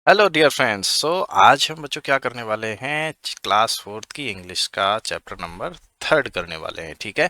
Hello dear friends. आज हम बच्चों क्या करने वाले हैं, क्लास फोर्थ की इंग्लिश का चैप्टर नंबर थर्ड करने वाले हैं। ठीक है,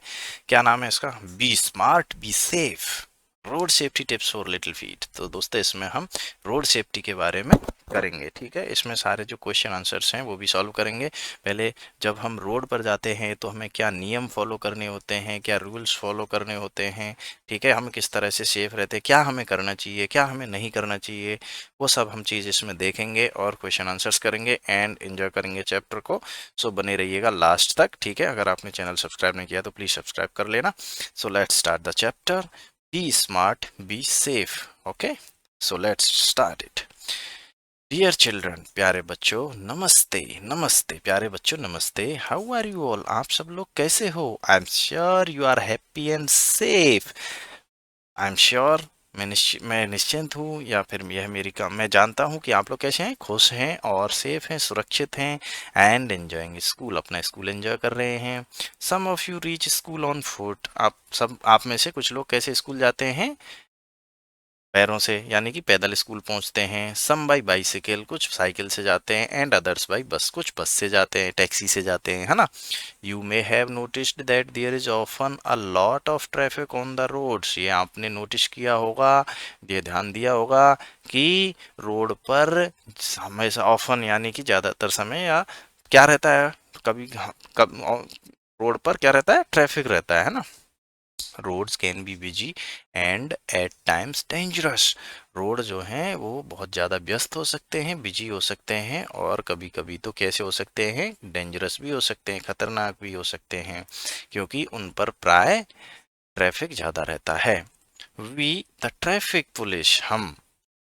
क्या नाम है इसका? Be smart be safe, road safety tips for little feet. तो दोस्तों इसमें हम रोड सेफ्टी के बारे में करेंगे। ठीक है, इसमें सारे जो क्वेश्चन आंसर्स हैं वो भी सॉल्व करेंगे। पहले जब हम रोड पर जाते हैं तो हमें क्या नियम फॉलो करने होते हैं, क्या रूल्स फॉलो करने होते हैं। ठीक है, हम किस तरह से सेफ रहते हैं, क्या हमें करना चाहिए, क्या हमें नहीं करना चाहिए, वो सब हम चीज़ इसमें देखेंगे और क्वेश्चन आंसर्स करेंगे एंड एंजॉय करेंगे चैप्टर को। सो बने रहिएगा लास्ट तक। ठीक है, अगर आपने चैनल सब्सक्राइब नहीं किया तो प्लीज़ सब्सक्राइब कर लेना। So let's start the chapter, be smart be safe. Okay, so let's start it. Dear children, प्यारे बच्चों नमस्ते। नमस्ते प्यारे बच्चों नमस्ते। How are you all? आप सब लोग कैसे हो? I am sure you are happy and safe. I am sure, मैं निश्चिंत हूँ, या फिर यह मेरी काम, मैं जानता हूँ कि आप लोग कैसे हैं, खुश हैं और सेफ हैं, सुरक्षित हैं एंड एंजॉयिंग स्कूल, अपना स्कूल एंजॉय कर रहे हैं। Some of you reach school on foot. आप में से कुछ लोग कैसे स्कूल जाते हैं? पैरों से, यानी कि पैदल स्कूल पहुंचते हैं। सम बाई बाइसिकल, कुछ साइकिल से जाते हैं, एंड अदर्स बाई बस, कुछ बस से जाते हैं, टैक्सी से जाते हैं, है ना। You may have noticed that there is often a lot of traffic on the roads. ये आपने नोटिस किया होगा, ये ध्यान दिया होगा कि रोड पर हमेशा, ऑफन यानी कि ज़्यादातर समय, या क्या रहता है, कभी कब रोड पर क्या रहता है, ट्रैफिक रहता है ना। Roads can be busy and at times dangerous. Road जो हैं वो बहुत ज़्यादा व्यस्त हो सकते हैं, बिजी हो सकते हैं, और कभी कभी तो कैसे हो सकते हैं, डेंजरस भी हो सकते हैं, खतरनाक भी हो सकते हैं, क्योंकि उन पर प्राय ट्रैफिक ज़्यादा रहता है। वी द ट्रैफिक पुलिस, हम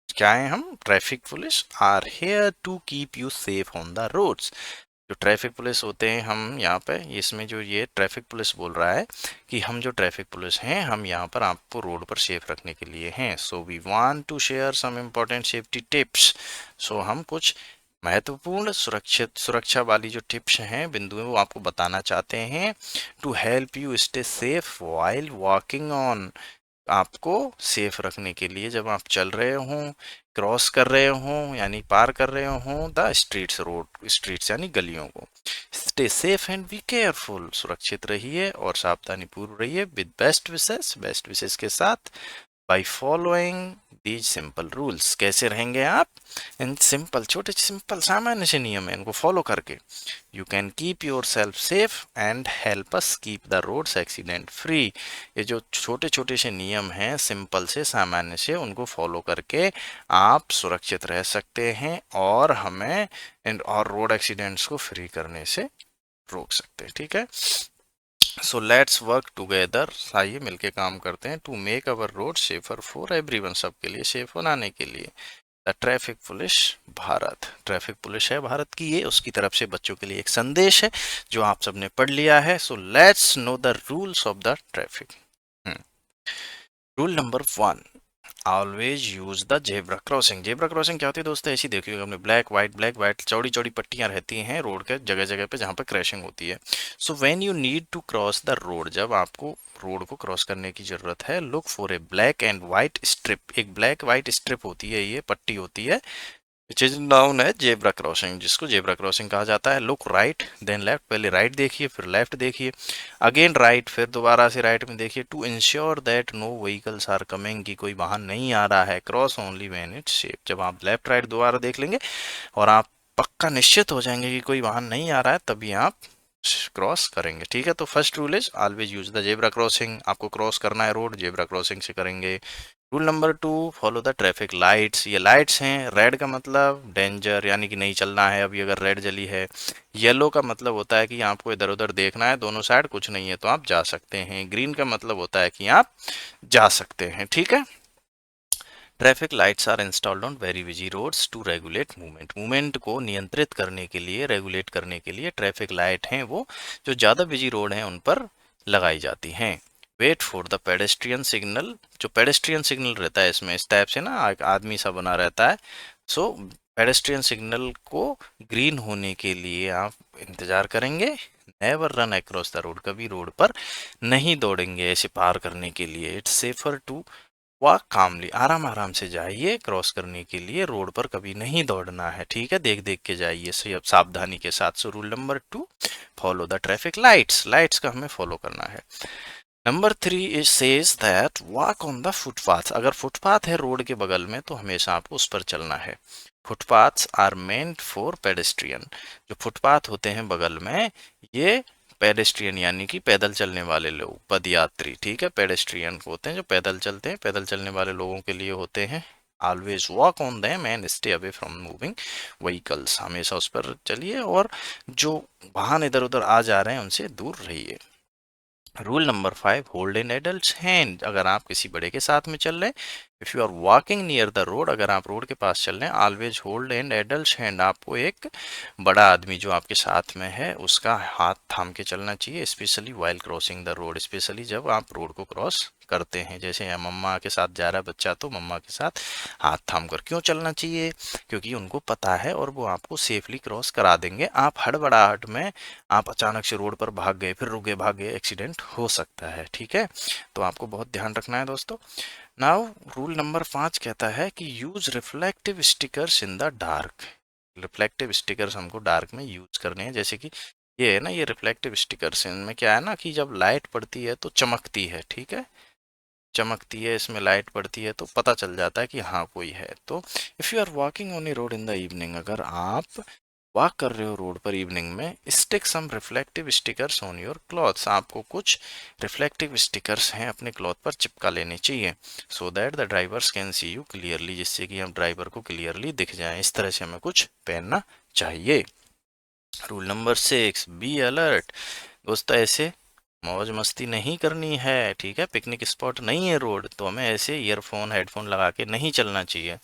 क्या है, हम traffic police, are here to keep you safe on the roads. जो ट्रैफिक पुलिस होते हैं, हम यहाँ पे, इसमें जो ये ट्रैफिक पुलिस बोल रहा है कि हम जो ट्रैफिक पुलिस हैं, हम यहाँ पर आपको रोड पर सेफ रखने के लिए हैं। So we want to share some important safety tips. So हम कुछ महत्वपूर्ण सुरक्षा वाली जो टिप्स हैं, बिंदु हैं, वो आपको बताना चाहते हैं। To help you stay safe while walking on, आपको सेफ रखने के लिए, जब आप चल रहे हों, क्रॉस कर रहे हों, यानी पार कर रहे हों द स्ट्रीट्स, रोड स्ट्रीट्स यानी गलियों को। Stay safe and be careful, सुरक्षित रहिए और सावधानी पूर्व रहिए, विद बेस्ट विशेष के साथ, by following these simple rules. कैसे रहेंगे आप? इन सिंपल, छोटे सिंपल सामान्य से नियम है, इनको फॉलो करके you can keep yourself safe and help us keep the roads accident free. ये जो छोटे छोटे से नियम हैं, सिंपल से सामान्य से, उनको फॉलो करके आप सुरक्षित रह सकते हैं और हमें और रोड एक्सीडेंट्स को फ्री करने से रोक सकते हैं। ठीक है, सो लेट्स वर्क टुगेदर, आइए मिलके काम करते हैं, to make our road safer for everyone, सबके लिए सेफ बनाने के लिए। The traffic police Bharat, traffic police है भारत की, ये उसकी तरफ से बच्चों के लिए एक संदेश है जो आप सबने पढ़ लिया है। So let's know the rules of the traffic. Rule number 1, always use the zebra crossing. Zebra crossing क्या होती है दोस्तों? ऐसी देखिएगा हमने, ब्लैक वाइट चौड़ी चौड़ी पट्टियां रहती हैं रोड के जगह जगह पे जहाँ पे क्रैशिंग होती है। So when you need to cross the road, जब आपको रोड को क्रॉस करने की जरूरत है, look for a black and white strip. एक ब्लैक व्हाइट स्ट्रिप होती है, ये पट्टी होती है, विच इज नाउन है जेब्रा क्रॉसिंग, जिसको जेब्रा क्रॉसिंग कहा जाता है। लुक राइट देन लेफ्ट, पहले राइट देखिए फिर लेफ्ट देखिए, अगेन राइट फिर दोबारा से राइट में देखिए, to ensure that no vehicles are coming, की कोई वाहन नहीं आ रहा है। Cross only when it's safe, जब आप लेफ्ट राइट दोबारा देख लेंगे और आप पक्का निश्चित हो जाएंगे कि कोई वाहन नहीं आ रहा है, तभी आप क्रॉस करेंगे। ठीक है, तो first rule is always use the zebra crossing. आपको क्रॉस करना है रोड, जेब्रा क्रॉसिंग से करेंगे। Rule number 2, follow the traffic lights. ये लाइट्स हैं, रेड का मतलब डेंजर, यानी कि नहीं चलना है अभी अगर रेड जली है। येलो का मतलब होता है कि आपको इधर उधर देखना है, दोनों साइड कुछ नहीं है तो आप जा सकते हैं। ग्रीन का मतलब होता है कि आप जा सकते हैं। ठीक है, traffic lights are installed on very busy roads to regulate movement. Movement को नियंत्रित करने के लिए, रेगुलेट करने के लिए ट्रैफिक लाइट हैं वो जो ज़्यादा बिजी रोड हैं उन पर लगाई जाती हैं। Wait for the pedestrian signal. जो पेडेस्ट्रियन सिग्नल रहता है, इसमें इस टाइप से ना एक आदमी सा बना रहता है। सो पेडेस्ट्रियन सिग्नल को ग्रीन होने के लिए आप इंतज़ार करेंगे। Never run across the road, कभी रोड पर नहीं दौड़ेंगे ऐसे पार करने के लिए। इट्स सेफर टू वॉक कामली, आराम आराम से जाइए, क्रॉस करने के लिए रोड पर कभी नहीं दौड़ना है, ठीक है, देख देख के जाइए, सही, अब सावधानी के साथ। So rule number 2, follow the traffic lights, lights का हमें फॉलो करना है। Number 3 is says that walk on the footpath, अगर फुटपाथ है रोड के बगल में तो हमेशा आपको उस पर चलना है। Footpaths are meant for pedestrian, जो फुटपाथ होते हैं बगल में, ये पेडेस्ट्रियन यानी कि पैदल चलने वाले लोग, पदयात्री, ठीक है, पेडेस्ट्रियन होते हैं जो पैदल चलते हैं, पैदल चलने वाले लोगों के लिए होते हैं। Always walk on them and stay away from moving vehicles, हमेशा उस पर चलिए और जो वाहन इधर उधर आ जा रहे हैं उनसे दूर रहिए। Rule number 5, hold an adult hand, अगर आप किसी बड़े के साथ में चल रहे हैं, if you are walking near the road, अगर आप रोड के पास चल रहे हैं, always hold an adult hand, आपको एक बड़ा आदमी जो आपके साथ में है उसका हाथ थाम के चलना चाहिए, specially while crossing the road, specially जब आप रोड को क्रॉस करते हैं। जैसे यहाँ मम्मा के साथ जा रहा है बच्चा तो मम्मा के साथ हाथ थाम कर क्यों चलना चाहिए, क्योंकि उनको पता है और वो आपको सेफली क्रॉस करा देंगे। आप हड़बड़ाहट में आप अचानक से रोड पर भाग गए, फिर रुक गए, भाग गए, एक्सीडेंट हो सकता है, ठीक है, तो आपको बहुत ध्यान रखना है दोस्तों। नाउ रूल नंबर 5 कहता है कि use reflective stickers in the dark, reflective stickers हमको डार्क में यूज करने हैं। जैसे कि ये है ना, ये रिफ्लेक्टिव स्टिकर्स, इनमें क्या है ना कि जब लाइट पड़ती है तो चमकती है, ठीक है, चमकती है, इसमें लाइट पड़ती है तो पता चल जाता है कि हाँ कोई है। तो if you are walking on a road in the evening, अगर आप वॉक कर रहे हो रोड पर इवनिंग में, stick some reflective stickers on your clothes, आपको कुछ रिफ्लेक्टिव स्टिकर्स हैं अपने क्लॉथ पर चिपका लेने चाहिए, so that the drivers can see you clearly, जिससे कि हम ड्राइवर को क्लियरली दिख जाएं, इस तरह से हमें कुछ पहनना चाहिए। रूल नंबर 6, बी अलर्ट, दोस्तों ऐसे मौज मस्ती नहीं करनी है, ठीक है, पिकनिक स्पॉट नहीं है रोड, तो हमें ऐसे ईयरफोन हेडफोन लगा के नहीं चलना चाहिए।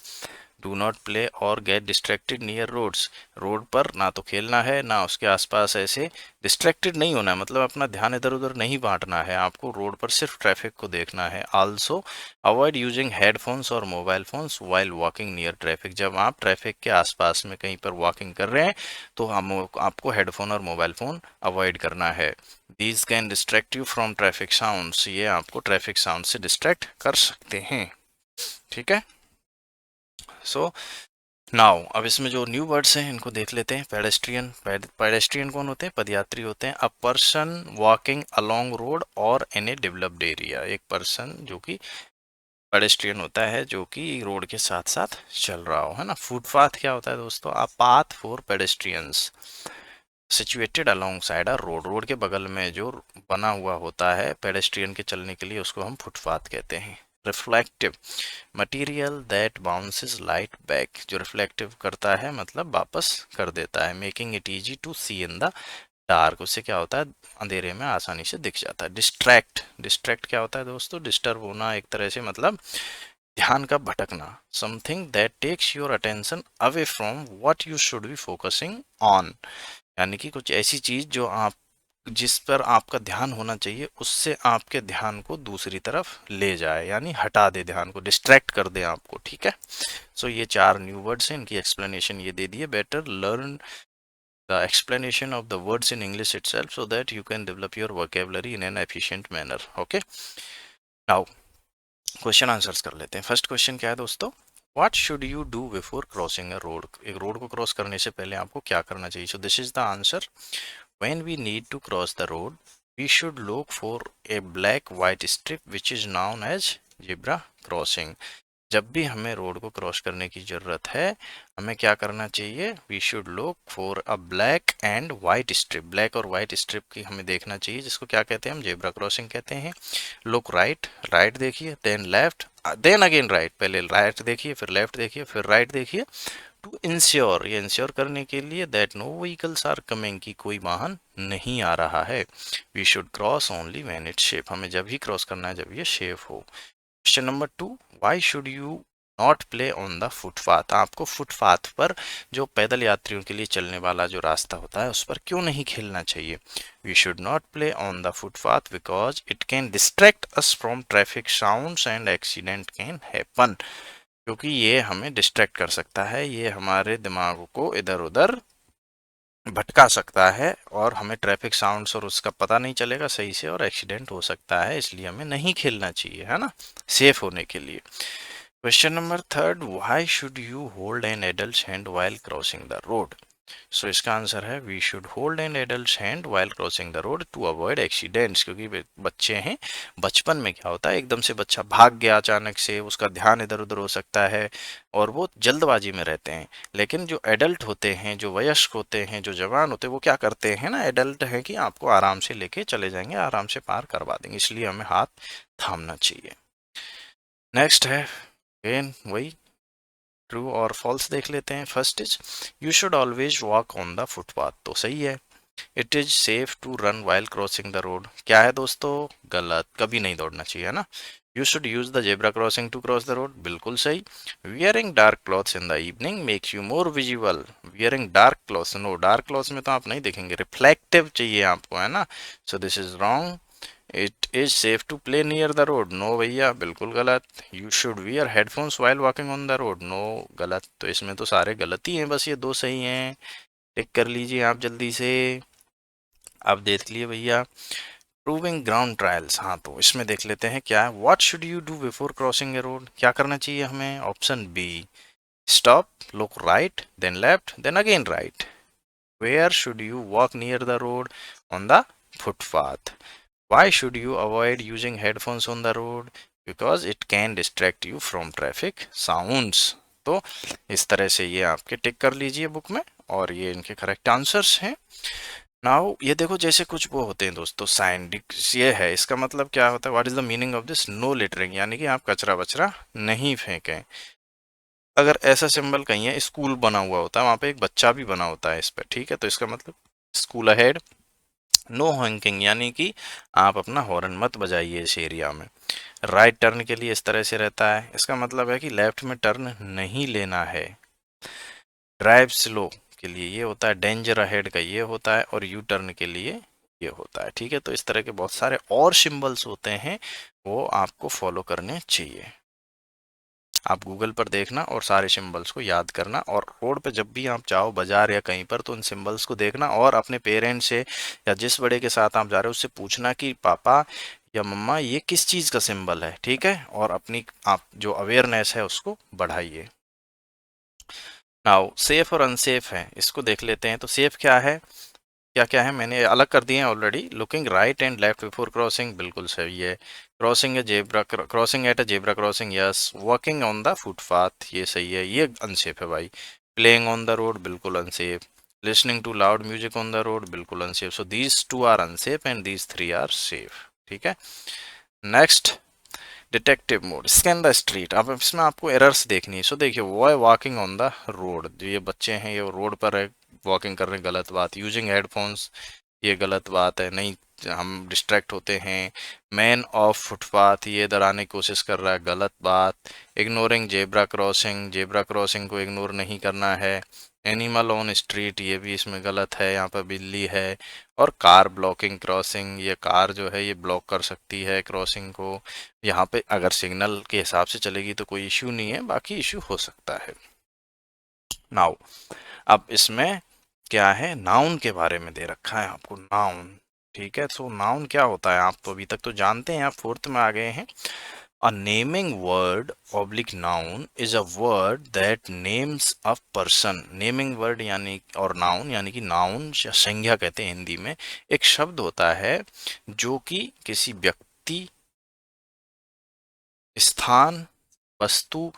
Do not play or get distracted near roads, road पर ना तो खेलना है ना उसके आसपास ऐसे डिस्ट्रैक्टेड नहीं होना है, मतलब अपना ध्यान इधर उधर नहीं बांटना है, आपको रोड पर सिर्फ ट्रैफिक को देखना है। आल्सो अवॉइड यूजिंग हेडफोन्स और mobile phones while walking near traffic, जब आप ट्रैफिक के आसपास में कहीं पर वॉकिंग कर रहे हैं तो हम आपको हेडफोन और मोबाइल फोन अवॉइड करना है। These can distract you from traffic sounds, ये आपको ट्रैफिक साउंड से डिस्ट्रैक्ट कर सकते हैं, ठीक है। सो नाउ अब इसमें जो न्यू वर्ड्स हैं इनको देख लेते हैं। पेडेस्ट्रियन, पेडेस्ट्रियन कौन होते हैं, पदयात्री होते हैं। A person walking along road और इन ए डेवलप्ड एरिया, एक पर्सन जो कि पेडेस्ट्रियन होता है जो कि रोड के साथ साथ चल रहा हो, है ना। फुटपाथ क्या होता है दोस्तों, a path for pedestrians situated along side a road, road के बगल में जो बना हुआ होता है पेडेस्ट्रियन के चलने के लिए, उसको हम फुटपाथ कहते हैं। Reflective, material that bounces light back, जो रिफ्लेक्टिव करता है मतलब वापस कर देता है। Making it easy to see in the dark, उससे क्या होता है अंधेरे में आसानी से दिख जाता है। डिस्ट्रैक्ट, डिस्ट्रैक्ट क्या होता है दोस्तों, डिस्टर्ब होना एक तरह से, मतलब ध्यान का भटकना। Something that takes your attention away from what you should be focusing on, यानी कि कुछ ऐसी चीज जो आप, जिस पर आपका ध्यान होना चाहिए उससे आपके ध्यान को दूसरी तरफ ले जाए, यानी हटा दे ध्यान को, डिस्ट्रैक्ट कर दे आपको, ठीक है। सो ये 4 न्यू वर्ड्स हैं, इनकी एक्सप्लेनेशन ये दे दिए। Better learn the explanation of the words in English itself so that you can develop your vocabulary in an efficient manner. Okay, now question answers कर लेते हैं। फर्स्ट क्वेश्चन क्या है दोस्तों, what should you do before crossing a road, एक road को cross करने से पहले आपको क्या करना चाहिए। सो this is the answer, when we need to cross the road, we should look for a black white strip which is known as zebra crossing। जब भी हमें रोड को क्रॉस करने की जरूरत है हमें क्या करना चाहिए, we should look for a black and white strip, black और वाइट स्ट्रिप की हमें देखना चाहिए, जिसको क्या कहते हैं हम, जेब्रा क्रॉसिंग कहते हैं। लुक राइट, राइट देखिए, then left, then again right, पहले राइट देखिए फिर लेफ्ट देखिए फिर राइट देखिए, टू इंश्योर, ये इंश्योर करने के लिए that no vehicles are coming, की कोई वाहन नहीं आ रहा है। We should cross only when it safe, हमें जब ही क्रॉस करना है जब ये सेफ हो। Question number 2, why should you not play on the footpath, आपको फुटपाथ पर जो पैदल यात्रियों के लिए चलने वाला जो रास्ता होता है उस पर क्यों नहीं खेलना चाहिए। We should not play on the footpath because it can distract us from traffic sounds and accident can happen, क्योंकि ये हमें डिस्ट्रैक्ट कर सकता है, ये हमारे दिमाग को इधर उधर भटका सकता है और हमें ट्रैफिक साउंड्स और उसका पता नहीं चलेगा सही से और एक्सीडेंट हो सकता है, इसलिए हमें नहीं खेलना चाहिए, है ना, सेफ होने के लिए। Question number third, why should you hold an adult hand while crossing the road? So इसका आंसर है we should hold an adult hand while crossing the road to avoid accidents, क्योंकि बच्चे हैं, बचपन में क्या होता है एकदम से बच्चा भाग गया अचानक से, उसका ध्यान इधर उधर हो सकता है और वो जल्दबाजी में रहते हैं। लेकिन जो एडल्ट होते हैं, जो वयस्क होते हैं, जो जवान होते हैं, वो क्या करते हैं ना, एडल्ट है कि आपको आराम से लेके चले जाएंगे, आराम से पार करवा देंगे, इसलिए हमें हाथ थामना चाहिए। नेक्स्ट है अगेन वही ट्रू और फॉल्स देख लेते हैं। First is you should always walk on the footpath, तो सही है। It is safe to run while crossing the road, क्या है दोस्तों, गलत, कभी नहीं दौड़ना चाहिए, है ना। You should use the zebra crossing to cross the road, बिल्कुल सही। Wearing dark clothes in the evening makes you more visible, wearing dark clothes, no, dark clothes में तो आप नहीं देखेंगे, रिफ्लेक्टिव चाहिए आपको, है ना, so this is wrong. It is safe to play near the road, no भैया, बिल्कुल गलत। You should wear headphones while walking on the road, no, गलत। तो इसमें तो सारे गलत ही हैं, बस ये दो सही हैं, टिक कर लीजिए आप जल्दी से। आप देख लिए भैया। प्रूविंग ग्राउंड ट्रायल्स, हाँ तो इसमें देख लेते हैं क्या है। What should you do before crossing a road, क्या करना चाहिए हमें, option B, stop, look right then left then again right. Where should you walk near the road, on the footpath. Why should you avoid using headphones on the road? Because it can distract you from traffic sounds. तो इस तरह से ये आपके टिक कर लीजिए book में और ये इनके करेक्ट आंसर्स हैं। नाउ ये देखो जैसे कुछ वो होते हैं दोस्तों, साइंटिक्स ये है, इसका मतलब क्या होता है, what is the meaning of this, no littering, यानी कि आप कचरा वचरा नहीं फेंकें। अगर ऐसा सिंबल कहीं है, स्कूल बना हुआ होता है, वहां पे एक बच्चा भी बना होता है इस पर, ठीक है, तो इसका मतलब स्कूल अहेड। नो हॉकिंग, यानी कि आप अपना हॉर्न मत बजाइए इस एरिया में। राइट टर्न के लिए इस तरह से रहता है, इसका मतलब है कि लेफ्ट में टर्न नहीं लेना है। ड्राइव स्लो के लिए ये होता है, डेंजर अहेड का ये होता है और यू टर्न के लिए ये होता है, ठीक है। तो इस तरह के बहुत सारे और सिंबल्स होते हैं, वो आपको फॉलो करने चाहिए। आप गूगल पर देखना और सारे सिंबल्स को याद करना, और रोड पे जब भी आप जाओ बाजार या कहीं पर, तो उन सिंबल्स को देखना और अपने पेरेंट्स से या जिस बड़े के साथ आप जा रहे हो उससे पूछना कि पापा या मम्मा ये किस चीज़ का सिंबल है, ठीक है, और अपनी आप जो अवेयरनेस है उसको बढ़ाइए। नाउ सेफ और अनसेफ है, इसको देख लेते हैं। तो सेफ क्या है, क्या क्या है, मैंने अलग कर दिए हैं already. Looking right and left before crossing, बिल्कुल सही है। क्रॉसिंग है zebra, crossing at a zebra crossing, yes. Walking on the footpath, ये सही है, ये अनसेफ है भाई। प्लेइंग ऑन द रोड, बिल्कुल unsafe. Listening to loud music on the road, बिल्कुल unsafe. So these two are unsafe and these three are safe, ठीक है। Next, detective mode, scan the street. अब इसमें आपको एरर्स देखनी है। सो देखिए, वो है वॉकिंग ऑन द रोड, जो ये बच्चे हैं ये रोड पर है, वॉकिंग कर रहे हैं, गलत बात। यूजिंग हेडफोन्स, ये गलत बात है, नहीं, हम डिस्ट्रैक्ट होते हैं। मैन ऑफ फुटपाथ, ये इधर आने की कोशिश कर रहा है, गलत बात। Ignoring zebra crossing, zebra crossing को इग्नोर नहीं करना है। एनिमल ऑन स्ट्रीट, ये भी इसमें गलत है, यहाँ पर बिल्ली है। और कार ब्लॉकिंग क्रॉसिंग, ये कार जो है ये ब्लॉक कर सकती है क्रॉसिंग को। यहाँ पे अगर सिग्नल के हिसाब से चलेगी तो कोई इश्यू नहीं है, बाकी इश्यू हो सकता है। नाउ अब इसमें क्या है, नाउन के बारे में दे रखा है आपको, नाउन, ठीक है। सो नाउन क्या होता है, आप तो अभी तक तो जानते हैं, आप फोर्थ में आ गए हैं। अ naming word oblique noun is a word that names a person, naming word यानी और नाउन यानी कि नाउन या संज्ञा कहते हैं हिंदी में, एक शब्द होता है जो कि किसी व्यक्ति, स्थान, वस्तु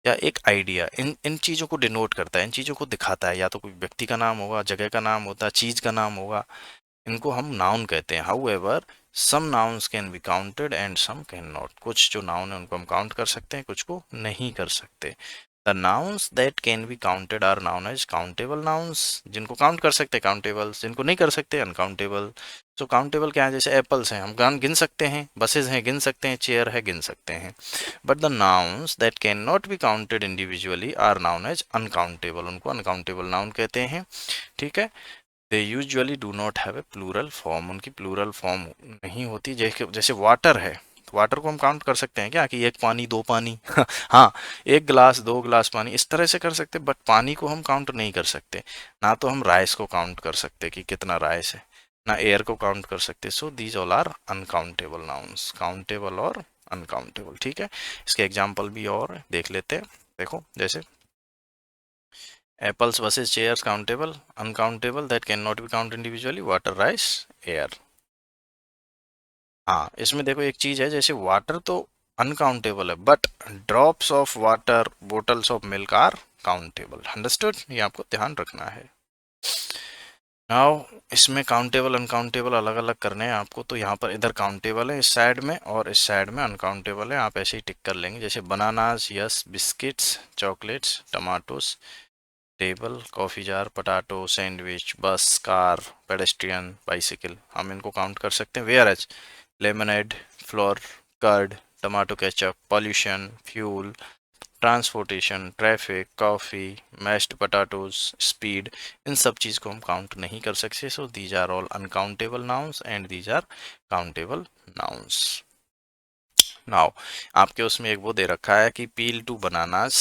या एक आइडिया, इन इन चीज़ों को डिनोट करता है, इन चीज़ों को दिखाता है, या तो कोई व्यक्ति का नाम होगा, जगह का नाम होता है, चीज़ का नाम होगा, इनको हम नाउन कहते हैं। However some nouns can be counted and some can not, कुछ जो नाउन है उनको हम काउंट कर सकते हैं, कुछ को नहीं कर सकते। The nouns that can be counted are known as countable nouns, जिनको काउंट कर सकते हैं काउंटेबल, जिनको नहीं कर सकते अनकाउंटेबल। तो काउंटेबल क्या है, जैसे एप्पल्स हैं हम गान गिन सकते हैं, बसेज हैं गिन सकते हैं, चेयर है गिन सकते हैं। But the nouns that can not be counted individually are known as uncountable, उनको अनकाउंटेबल नाउन कहते हैं, ठीक है। They usually do not have a plural form, उनकी प्लूरल फॉर्म नहीं होती, जैसे जैसे वाटर है, वाटर को हम काउंट कर सकते हैं क्या कि एक पानी दो पानी हाँ, एक गिलास दो गिलास पानी इस तरह से कर सकते, बट पानी को हम काउंट नहीं कर सकते। ना तो हम राइस को काउंट कर सकते कि कितना राइस है, ना एयर को काउंट कर सकते। So these all are uncountable nouns, countable और अनकाउंटेबल। ठीक है, इसके एग्जाम्पल भी और देख लेते हैं। देखो जैसे apples versus chairs countable, uncountable that can not B count individually, water rice air. हाँ, इसमें देखो एक चीज है, जैसे वाटर तो अनकाउंटेबल है, but drops of water, bottles of milk are countable. Understood, ये आपको ध्यान रखना है। नाउ इसमें काउंटेबल अनकाउंटेबल अलग अलग करने हैं आपको, तो यहाँ पर इधर काउंटेबल है इस साइड में और इस साइड में अनकाउंटेबल है। आप ऐसे ही टिक कर लेंगे, जैसे bananas yes, biscuits, chocolates, tomatoes, table, coffee jar, potato, sandwich, bus, car, pedestrian, bicycle, हम इनको काउंट कर सकते हैं। Where as lemonade, flour, curd, tomato ketchup, pollution, fuel, transportation, traffic, coffee, mashed potatoes, speed, इन सब चीज़ को हम काउंट नहीं कर सकते। So these are all uncountable nouns and these are countable nouns. Now आपके उसमें एक वो दे रखा है कि peel to bananas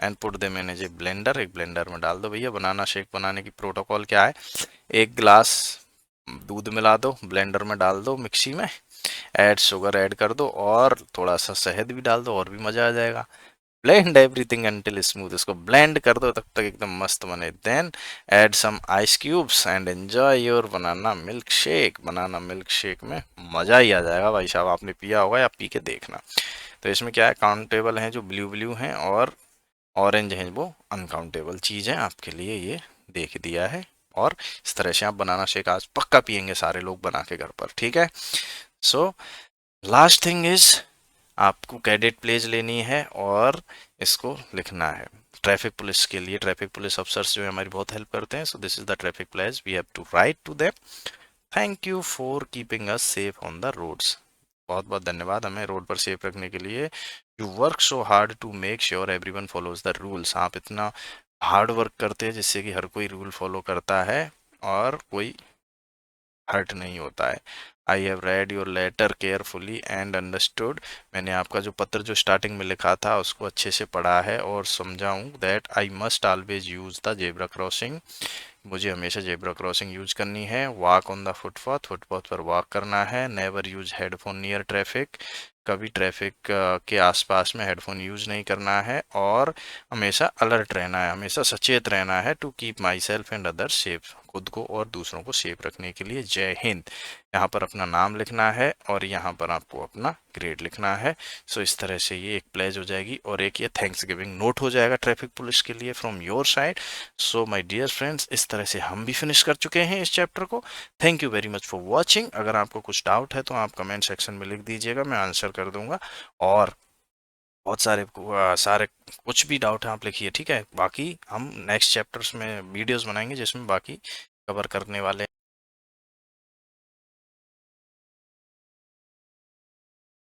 and put them in A blender, एक ब्लेंडर में डाल दो। भैया बनाना शेक बनाने की प्रोटोकॉल क्या है, एक गिलास दूध मिला दो, ब्लेंडर में डाल दो, मिक्सी में ऐड शुगर ऐड कर दो और थोड़ा सा शहद भी डाल दो और भी मज़ा आ जाएगा। ब्लेंड एवरीथिंग अंटिल स्मूथ, इसको ब्लेंड कर दो तब तक एकदम मस्त बने। Then add some ice cubes and enjoy your banana milkshake. Banana milkshake में मज़ा ही आ जाएगा भाई साहब, आपने पिया होगा या पी के देखना। तो इसमें क्या है, काउंटेबल हैं जो ब्लू ब्लू हैं और ऑरेंज हैं वो अनकाउंटेबल चीज़ है, आपके लिए ये देख दिया है। और इस तरह से आप बनाना शेक आज पक्का पियेंगे सारे लोग बना के घर पर, ठीक है। सो लास्ट थिंग इज आपको कैडेट प्लेज लेनी है और इसको लिखना है। ट्रैफिक पुलिस के लिए ट्रैफिक पुलिस अफसर्स जो है हमारी बहुत हेल्प करते हैं। So this is the traffic pledge, we have to write to them, thank you for keeping us safe on the roads. बहुत बहुत धन्यवाद हमें रोड पर सेफ रखने के लिए। You work so hard to make sure everyone follows the rules, आप इतना हार्ड वर्क करते हैं जिससे कि हर कोई रूल फॉलो करता है और कोई हर्ट नहीं होता है। I have read your letter carefully and understood, मैंने आपका जो पत्र जो स्टार्टिंग में लिखा था उसको अच्छे से पढ़ा है और समझाऊँ। That I must always use the zebra crossing, मुझे हमेशा जेब्रा क्रॉसिंग यूज करनी है। Walk on the footpath, footpath पर वॉक करना है। Never use headphone near traffic, कभी ट्रैफिक के आसपास में हेडफोन यूज नहीं करना है। और हमेशा अलर्ट रहना है, हमेशा सचेत रहना है। To keep myself and other safe, खुद को और दूसरों को सेफ रखने के लिए। जय हिंद, यहाँ पर अपना नाम लिखना है और यहाँ पर आपको अपना ग्रेड लिखना है। सो इस तरह से ये एक प्लेज हो जाएगी और एक ये थैंक्स गिविंग नोट हो जाएगा ट्रैफिक पुलिस के लिए from your side. So my dear friends, इस तरह से हम भी फिनिश कर चुके हैं इस चैप्टर को। Thank you very much for watching. अगर आपको कुछ डाउट है तो आप कमेंट सेक्शन में लिख दीजिएगा, मैं आंसर कर दूंगा। और बहुत सारे सारे कुछ भी डाउट है आप लिखिए, ठीक है। बाकी हम नेक्स्ट चैप्टर्स में वीडियोस बनाएंगे जिसमें बाकी कवर करने वाले